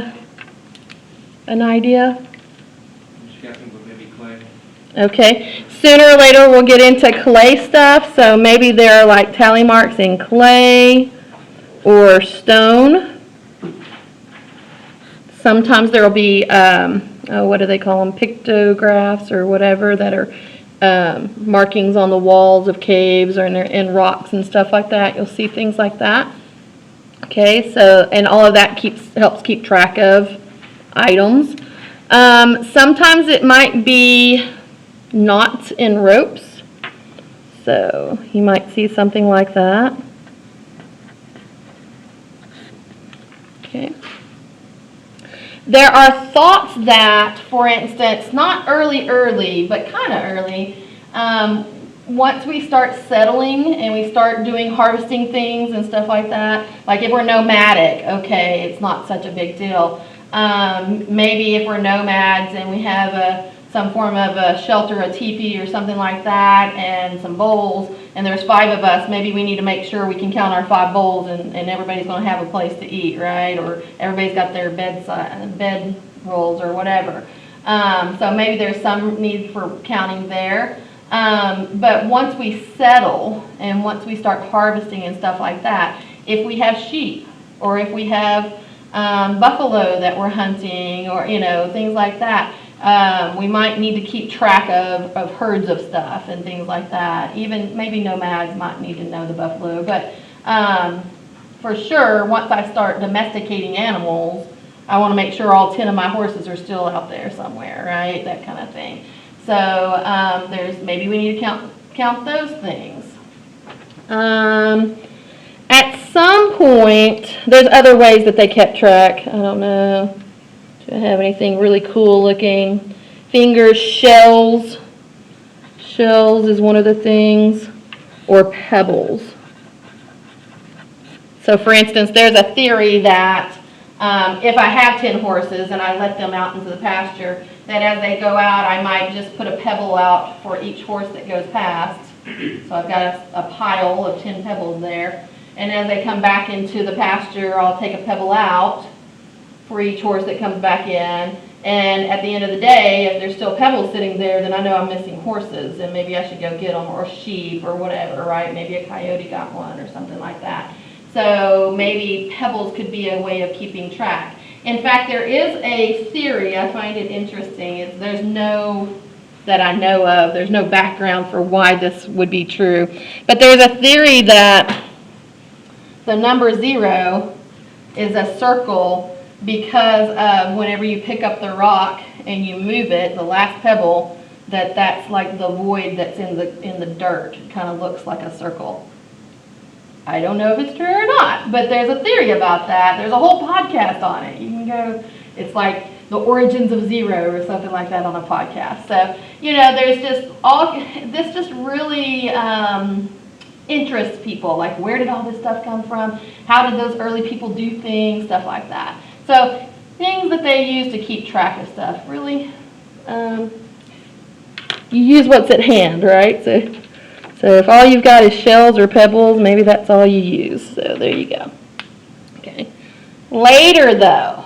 an idea? I'm just guessing, but maybe clay. Okay. Sooner or later we'll get into clay stuff. So maybe there are like tally marks in clay or stone. Sometimes there will be, what do they call them, pictographs or whatever, that are markings on the walls of caves or in rocks and stuff like that. You'll see things like that. Okay, so, and all of that helps keep track of items. Sometimes it might be knots in ropes. So you might see something like that. Okay. There are thoughts that, for instance, not early, but kind of early, once we start settling and we start doing harvesting things and stuff like that, like if we're nomadic, okay, it's not such a big deal. Maybe if we're nomads and we have some form of a shelter, a teepee or something like that, and some bowls, and there's 5 of us, maybe we need to make sure we can count our 5 bowls and everybody's going to have a place to eat, right? Or everybody's got their bed rolls or whatever. So maybe there's some need for counting there. But once we settle and once we start harvesting and stuff like that, if we have sheep or if we have buffalo that we're hunting or, things like that, we might need to keep track of herds of stuff and things like that. Even maybe nomads might need to know the buffalo. But for sure, once I start domesticating animals, I want to make sure all 10 of my horses are still out there somewhere, right? That kind of thing. So maybe we need to count those things. At some point, there's other ways that they kept track. I don't know. Do I have anything really cool looking? Fingers, shells. Shells is one of the things. Or pebbles. So for instance, there's a theory that if I have 10 horses and I let them out into the pasture, that as they go out, I might just put a pebble out for each horse that goes past. So I've got a pile of 10 pebbles there. And as they come back into the pasture, I'll take a pebble out for each horse that comes back in. And at the end of the day, if there's still pebbles sitting there, then I know I'm missing horses, and maybe I should go get them, or sheep, or whatever, right? Maybe a coyote got one, or something like that. So maybe pebbles could be a way of keeping track. In fact, there is a theory, I find it interesting, there's no, that I know of, there's no background for why this would be true. But there's a theory that the number 0 is a circle because of whenever you pick up the rock and you move it, the last pebble, that's like the void that's in the dirt. It kind of looks like a circle. I don't know if it's true or not, but there's a theory about that. There's a whole podcast on it. You can go, it's like the origins of 0 or something like that on a podcast. So, there's just this just really interests people. Like, where did all this stuff come from? How did those early people do things? Stuff like that. So, things that they use to keep track of stuff. Really, you use what's at hand, right? So if all you've got is shells or pebbles, maybe that's all you use. So there you go. Okay. Later, though,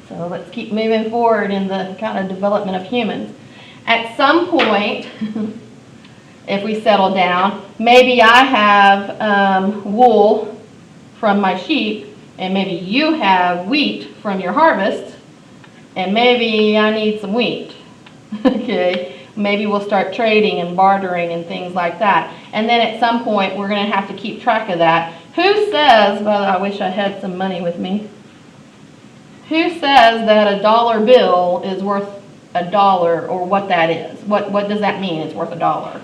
so let's keep moving forward in the kind of development of humans. At some point, if we settle down, maybe I have wool from my sheep, and maybe you have wheat from your harvest, and maybe I need some wheat. Okay. Maybe we'll start trading and bartering and things like that. And then at some point, we're going to have to keep track of that. Who says, well, I wish I had some money with me. Who says that a dollar bill is worth $1 or what that is. What does that mean? It's worth $1.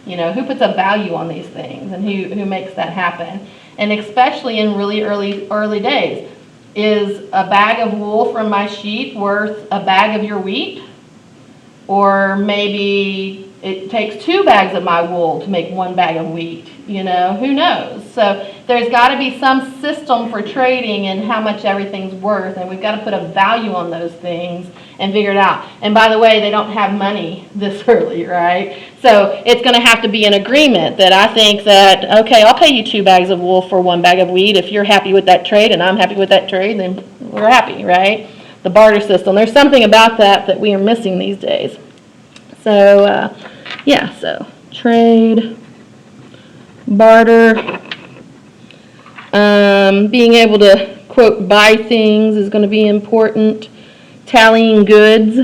You know, who puts a value on these things and who makes that happen? And especially in really early days. Is a bag of wool from my sheep worth a bag of your wheat? Or maybe it takes 2 bags of my wool to make 1 bag of wheat, you know, who knows? So there's got to be some system for trading and how much everything's worth, and we've got to put a value on those things and figure it out. And by the way, they don't have money this early, right? So it's going to have to be an agreement that I think that, okay, I'll pay you 2 bags of wool for 1 bag of wheat. If you're happy with that trade and I'm happy with that trade, then we're happy, right? The barter system. There's something about that we are missing these days. So, yeah, so trade, barter, being able to, quote, buy things is going to be important, tallying goods,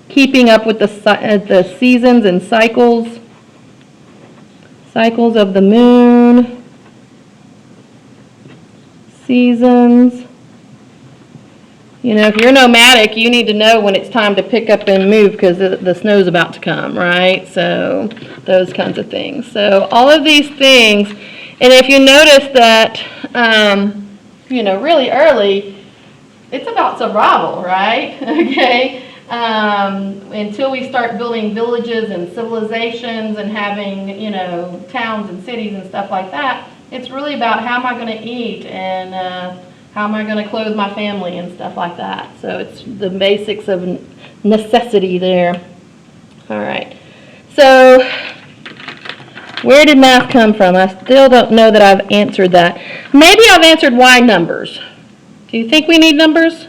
keeping up with the seasons and cycles of the moon, seasons. You know, if you're nomadic, you need to know when it's time to pick up and move because the snow's about to come, right? So those kinds of things. So all of these things, and if you notice that, you know, really early, it's about survival, right? Okay? Until we start building villages and civilizations and having, you know, towns and cities and stuff like that, it's really about how am I going to eat and how am I going to clothe my family and stuff like that. So it's the basics of necessity there. All right. So where did math come from? I still don't know that I've answered that. Maybe I've answered why numbers. Do you think we need numbers?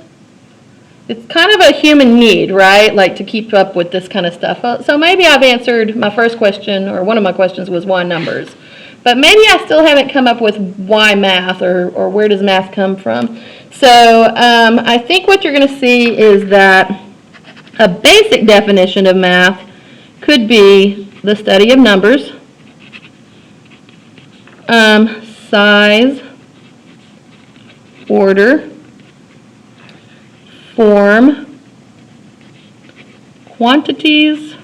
It's kind of a human need, right? Like to keep up with this kind of stuff. So maybe I've answered my first question, or one of my questions was why numbers. But maybe I still haven't come up with why math or where does math come from. So I think what you're going to see is that a basic definition of math could be the study of numbers, size, order, form, quantities,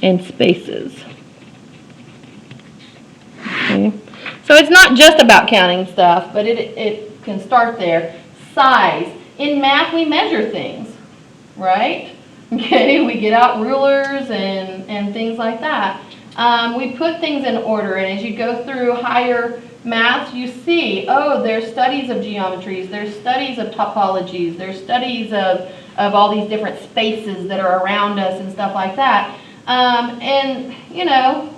and spaces. Okay. So it's not just about counting stuff, but it can start there. Size. In math, we measure things, right? Okay, we get out rulers and things like that. We put things in order, and as you go through higher maths, you see, oh, there's studies of geometries, there's studies of topologies, there's studies of all these different spaces that are around us and stuff like that. And, you know,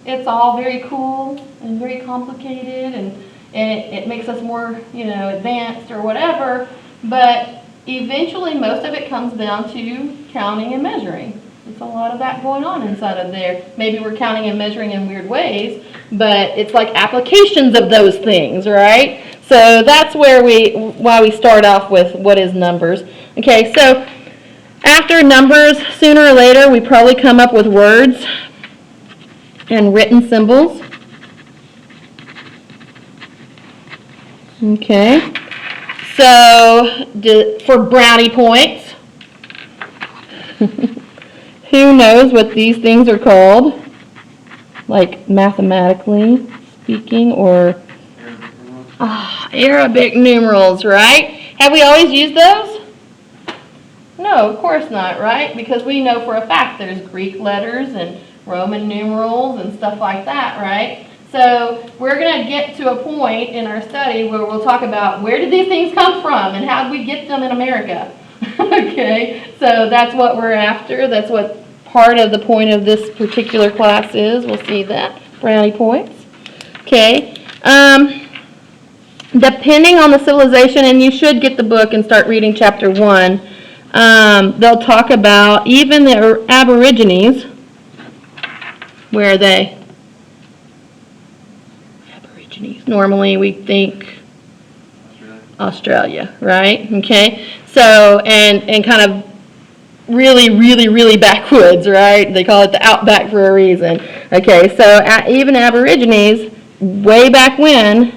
it's all very cool and very complicated, and it makes us more, you know, advanced or whatever, but eventually most of it comes down to counting and measuring. There's a lot of that going on inside of there. Maybe we're counting and measuring in weird ways, but it's like applications of those things, right? So that's why we start off with what is numbers. Okay, so after numbers, sooner or later, we probably come up with words and written symbols. Okay, so for brownie points, who knows what these things are called, like mathematically speaking, or Arabic numerals, right? Have we always used those? No, of course not, right? Because we know for a fact there's Greek letters and Roman numerals and stuff like that, right? So we're going to get to a point in our study where we'll talk about where did these things come from and how did we get them in America. Okay, so that's what we're after. That's what part of the point of this particular class is. We'll see that. Brownie points. Okay. Depending on the civilization, and you should get the book and start reading chapter 1, they'll talk about even the Aborigines. Where are they? Aborigines. Normally we think Australia, right? Okay. So, and kind of really backwoods, right? They call it the outback for a reason. Okay, so even Aborigines, way back when,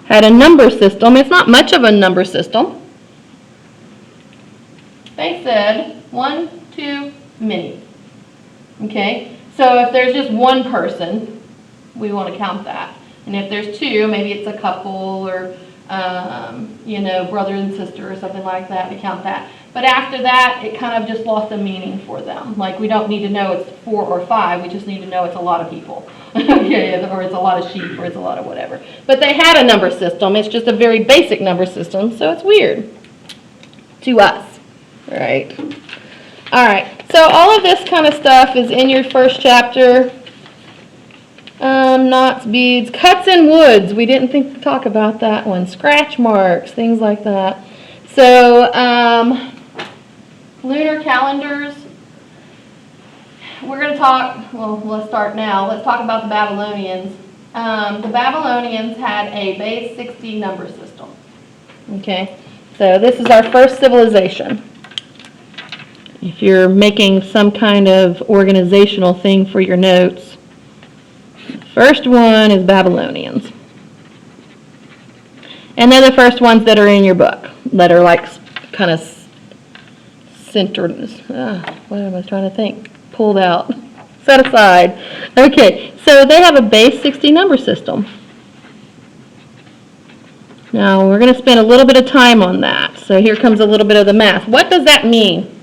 had a number system. It's not much of a number system. They said 1, 2, many. Okay, so if there's just one person, we want to count that. And if there's two, maybe it's a couple or, you know, brother and sister or something like that, we count that. But after that, it kind of just lost a meaning for them. Like, we don't need to know it's 4 or 5, we just need to know it's a lot of people. Okay, or it's a lot of sheep, or it's a lot of whatever. But they had a number system. It's just a very basic number system, so it's weird to us. Right. All right. So all of this kind of stuff is in your first chapter. Knots, beads, cuts and woods. We didn't think to talk about that one. Scratch marks, things like that. So lunar calendars. We're going to talk, well, let's start now. Let's talk about the Babylonians. The Babylonians had a base 60 number system. Okay. So this is our first civilization. If you're making some kind of organizational thing for your notes, the first one is Babylonians. And they're the first ones that are in your book, that are like kind of centered, what am I trying to think? Pulled out, set aside. Okay, so they have a base 60 number system. Now we're going to spend a little bit of time on that. So here comes a little bit of the math. What does that mean?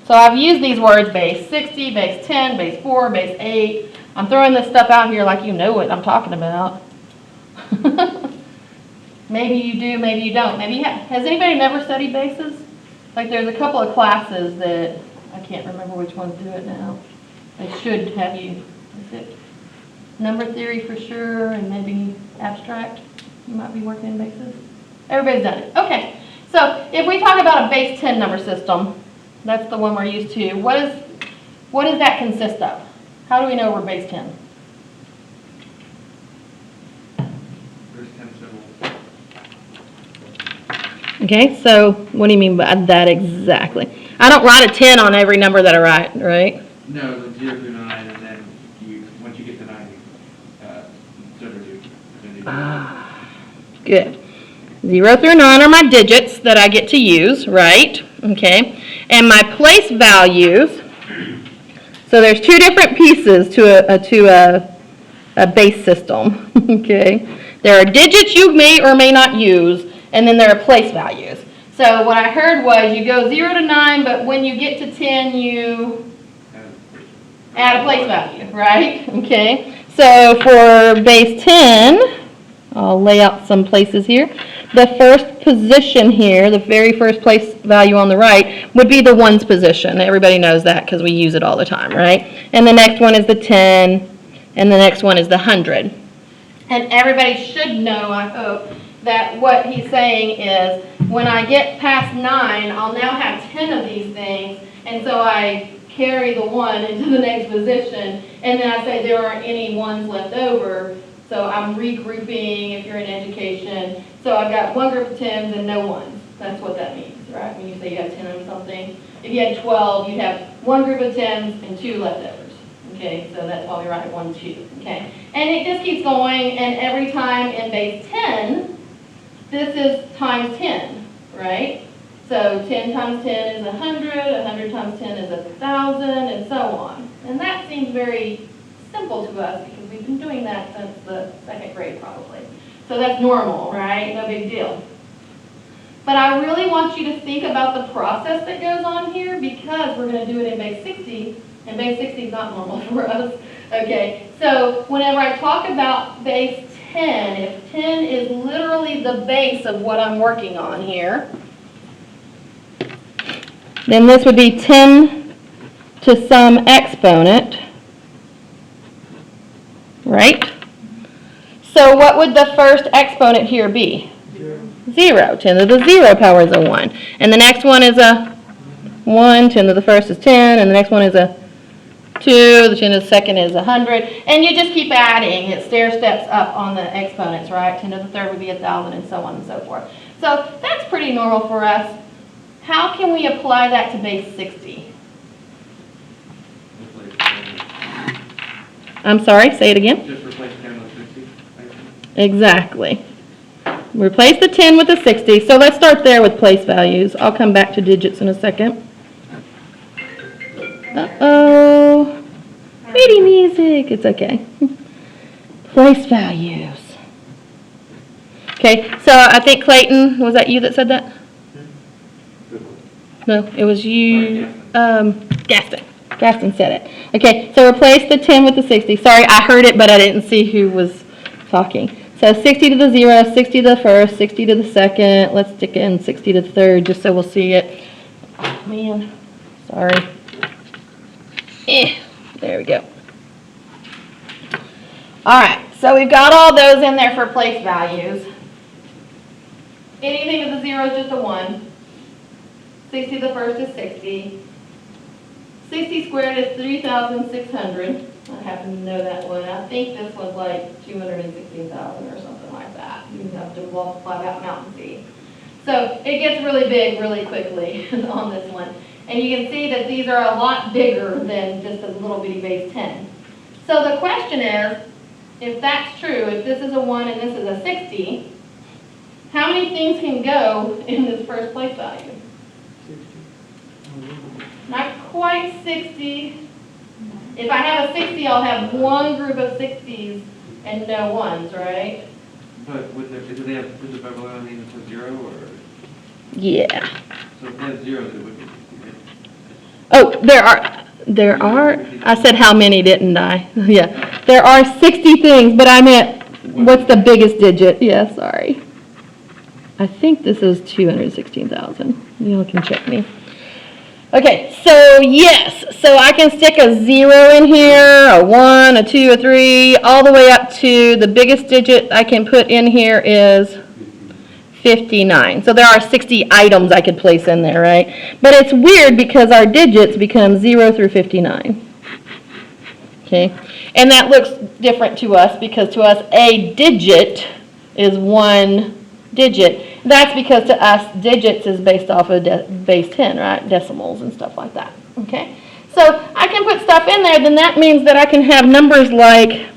So I've used these words, base 60, base 10, base 4, base 8. I'm throwing this stuff out here like you know what I'm talking about. Maybe you do, maybe you don't. Maybe has anybody never studied bases? Like there's a couple of classes that, I can't remember which ones do it now. They should have you, is it number theory for sure, and maybe abstract? You might be working in bases. Everybody's done it. Okay, so if we talk about a base 10 number system, that's the one we're used to. What does that consist of? How do we know we're base 10? There's 10 symbols. Okay, so what do you mean by that exactly? I don't write a 10 on every number that I write, right? No, like 0 through 9, and then once you get to 9, so do you. Good. 0 through 9 are my digits that I get to use, right? Okay. And my place values, so there's two different pieces to a base system, okay? There are digits you may or may not use, and then there are place values. So what I heard was you go 0 to 9, but when you get to 10, you add a place value, right? Okay. So for base 10, I'll lay out some places here. The first position here, the very first place value on the right, would be the ones position. Everybody knows that because we use it all the time, right? And the next one is the 10, and the next one is the 100. And everybody should know, I hope, that what he's saying is when I get past 9, I'll now have 10 of these things, and so I carry the 1 into the next position, and then I say there aren't any 1s left over. So I'm regrouping if you're in education. So I've got one group of 10s and no 1s. That's what that means, right? When you say you have 10 of something. If you had 12, you'd have one group of 10s and 2 leftovers. Okay, so that's why we write 1, 2. Okay, and it just keeps going, and every time in base 10, this is times 10, right? So 10 times 10 is 100, 100 times 10 is 1,000, and so on. And that seems very simple to us because we've been doing that since the 2nd grade probably. So that's normal, right? No big deal. But I really want you to think about the process that goes on here because we're going to do it in base 60, and base 60 is not normal for us. Okay, so whenever I talk about base 10, if 10 is literally the base of what I'm working on here, then this would be 10 to some exponent. Right? So what would the first exponent here be? 0. 10 to the 0 power is a 1. And the next one is a 1. 10 to the first is 10. And the next one is a 2. The 10 to the second is 100. And you just keep adding. It stair steps up on the exponents, right? 10 to the third would be 1,000 and so on and so forth. So that's pretty normal for us. How can we apply that to base 60? I'm sorry, say it again. Just replace 10 with 60. Exactly. replace the 10 with the 60. So let's start there with place values. I'll come back to digits in a second. Uh-oh. Pretty music. It's okay. Place values. Okay, so I think Clayton, was that you that said that? No, it was you. Gaston. Gaston said it. Okay, so replace the 10 with the 60. Sorry, I heard it, but I didn't see who was talking. So 60 to the 0, 60 to the first, 60 to the second. Let's stick in 60 to the third just so we'll see it. Oh, man. Sorry. There we go. All right, so we've got all those in there for place values. Anything with a 0 is just a 1. 60 to the first is 60. 60 squared is 3,600. I happen to know that one. I think this was like 216,000 or something like that. You have to multiply that out and see. So it gets really big really quickly on this one. And you can see that these are a lot bigger than just a little bitty base 10. So the question is, if that's true, if this is a 1 and this is a 60, how many things can go in this first place value? 60. Not quite 60. If I have a 60, I'll have one group of 60s and no 1s, right? But would the Babylonians have 0 or? Yeah. So if they had 0, then it would be 60. Oh, there are, I said how many, didn't I? Yeah. There are 60 things, but I meant, what's the biggest digit? Yeah, sorry. I think this is 216,000. You all can check me. Okay, so yes, so I can stick a 0 in here, a 1, a 2, a 3, all the way up to the biggest digit I can put in here is 59. So there are 60 items I could place in there, right? But it's weird because our digits become 0 through 59. Okay, and that looks different to us because to us a digit is one digit. That's because to us digits is based off of base 10, right? Decimals and stuff like that. Okay, so I can put stuff in there, then that means that I can have numbers like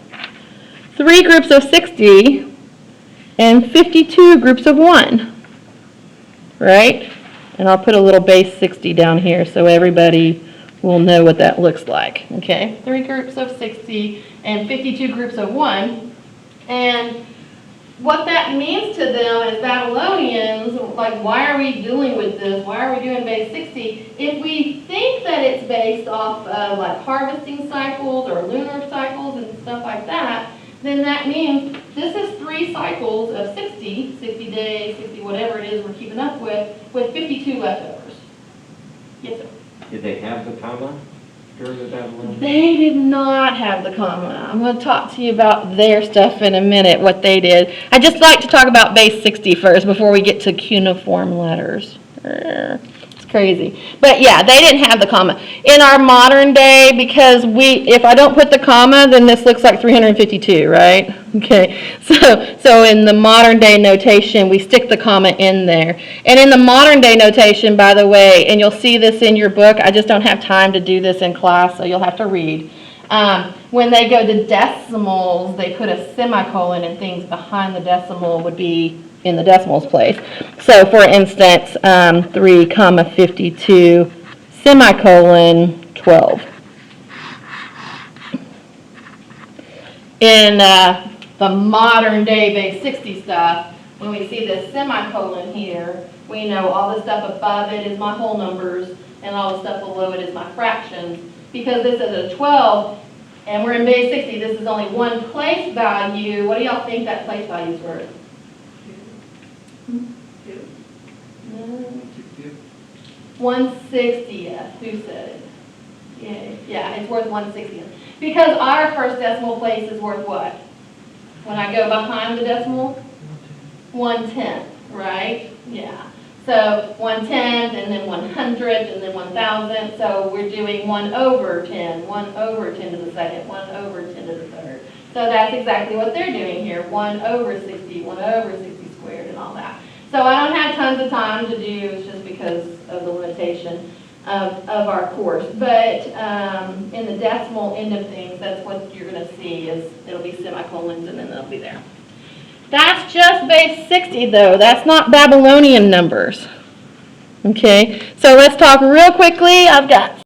3 groups of 60 and 52 groups of 1, right? And I'll put a little base 60 down here so everybody will know what that looks like. Okay, 3 groups of 60 and 52 groups of 1. And what that means to them as Babylonians, like, why are we dealing with this? Why are we doing base 60? If we think that it's based off of like harvesting cycles or lunar cycles and stuff like that, then that means this is 3 cycles of 60 days, 60 whatever it is we're keeping up with 52 leftovers. Yes, sir. Did they have the comma during the Babylonians? They did not have the comma. I'm going to talk to you about their stuff in a minute, what they did. I just like to talk about base 60 first before we get to cuneiform letters. It's crazy. But yeah, they didn't have the comma. In our modern day, because if I don't put the comma, then this looks like 352, right? Okay, so in the modern day notation, we stick the comma in there. And in the modern day notation, by the way, and you'll see this in your book, I just don't have time to do this in class, so you'll have to read. When they go to decimals, they put a semicolon and things behind the decimal would be in the decimals place. So for instance, 3 comma 52 semicolon 12. In the modern day base 60 stuff, when we see this semicolon here, we know all the stuff above it is my whole numbers and all the stuff below it is my fractions. Because this is a 12 and we're in base 60, this is only one place value. What do y'all think that place value is worth? 1/60th. Who said it? Yeah, it's worth 1/60th. Because our first decimal place is worth what? When I go behind the decimal? 1/10, right? Yeah. So 1/10 and then 100 and then 1,000. So we're doing 1/10, 1/10 to the second, 1/10 to the third. So that's exactly what they're doing here. 1/60, 1/60 squared and all that. So I don't have tons of time to do just because of the limitation of our course. But in the decimal end of things, that's what you're going to see is it'll be semicolons and then they'll be there. That's just base 60 though, that's not Babylonian numbers. Okay, so let's talk real quickly. I've got